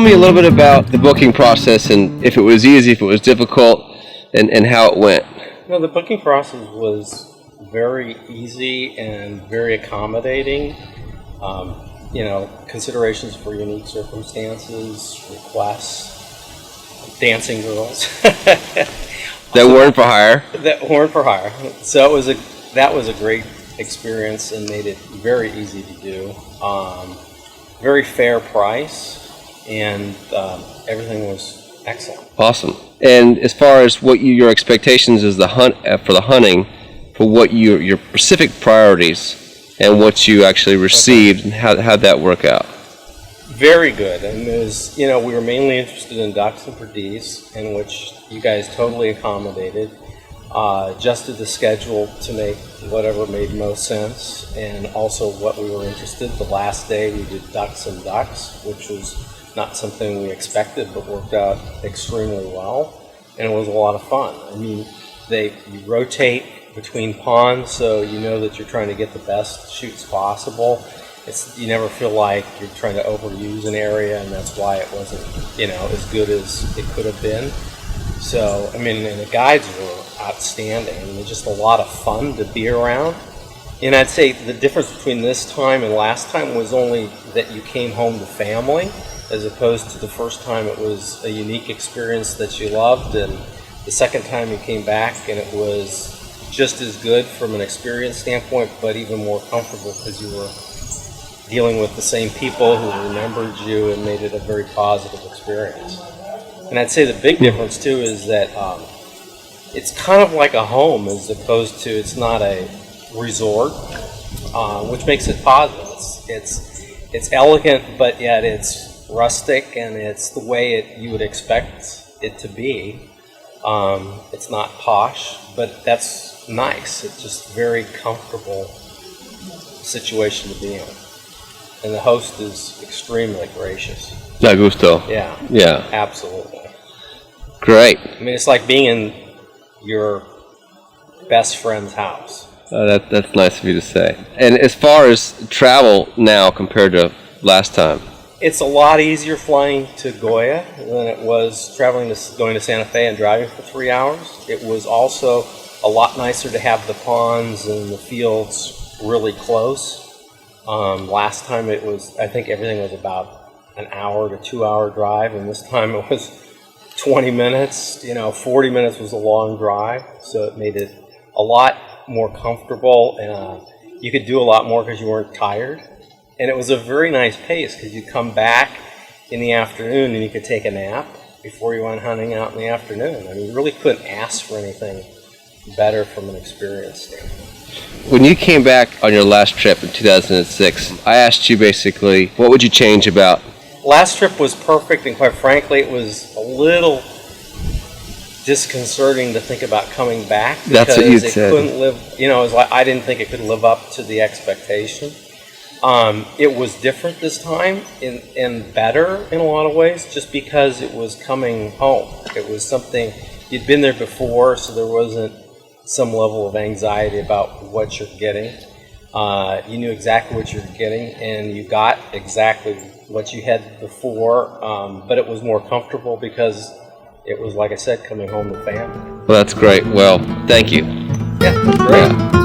tell me a little bit about the booking process and if it was easy, if it was difficult, and how it went? The booking process was very easy and very accommodating. Considerations for unique circumstances, requests, dancing girls. That weren't for hire? That weren't for hire. So that was a great experience and made it very easy to do. Very fair price, and everything was excellent. Awesome. And as far as what your expectations is for the hunting, for what your specific priorities and what you actually received, and how'd that work out? Very good. And we were mainly interested in ducks and perdees, in which you guys totally accommodated. Adjusted the schedule to make whatever made most sense, and also what we were interested. The last day we did ducks and ducks, which was not something we expected, but worked out extremely well, and it was a lot of fun. I mean, you rotate between ponds, so you know that you're trying to get the best shoots possible. You never feel like you're trying to overuse an area, and that's why it wasn't, as good as it could have been. So, and the guides were outstanding. They're just a lot of fun to be around. And I'd say the difference between this time and last time was only that you came home to family, as opposed to the first time it was a unique experience that you loved, and the second time you came back and it was just as good from an experience standpoint, but even more comfortable because you were dealing with the same people who remembered you and made it a very positive experience. And I'd say the big difference too is that it's kind of like a home, as opposed to it's not a resort, which makes it positive. It's elegant, but yet it's rustic, and it's the way you would expect it to be. It's not posh, but that's nice. It's just a very comfortable situation to be in. And the host is extremely gracious. Da gusto. Yeah, absolutely. Great. It's like being in your best friend's house. That's nice of you to say. And as far as travel now compared to last time? It's a lot easier flying to Goya than it was going to Santa Fe and driving for 3 hours. It was also a lot nicer to have the ponds and the fields really close. Last time I think everything was about an hour to 2 hour drive, and this time it was 20 minutes. 40 minutes was a long drive, so it made it a lot more comfortable, and you could do a lot more because you weren't tired. And it was a very nice pace because you'd come back in the afternoon and you could take a nap before you went hunting out in the afternoon. You really couldn't ask for anything better from an experience standpoint. When you came back on your last trip in 2006, I asked you basically, what would you change about? Last trip was perfect, and quite frankly, it was a little disconcerting to think about coming back. That's what you said. Couldn't live, it was like I didn't think it could live up to the expectation. It was different this time and better in a lot of ways, just because it was coming home. It was something, you'd been there before, so there wasn't some level of anxiety about what you're getting. You knew exactly what you were getting, and you got exactly what you had before, but it was more comfortable because it was, like I said, coming home to family. Well, that's great. Well, thank you. Yeah, that's great. Yeah.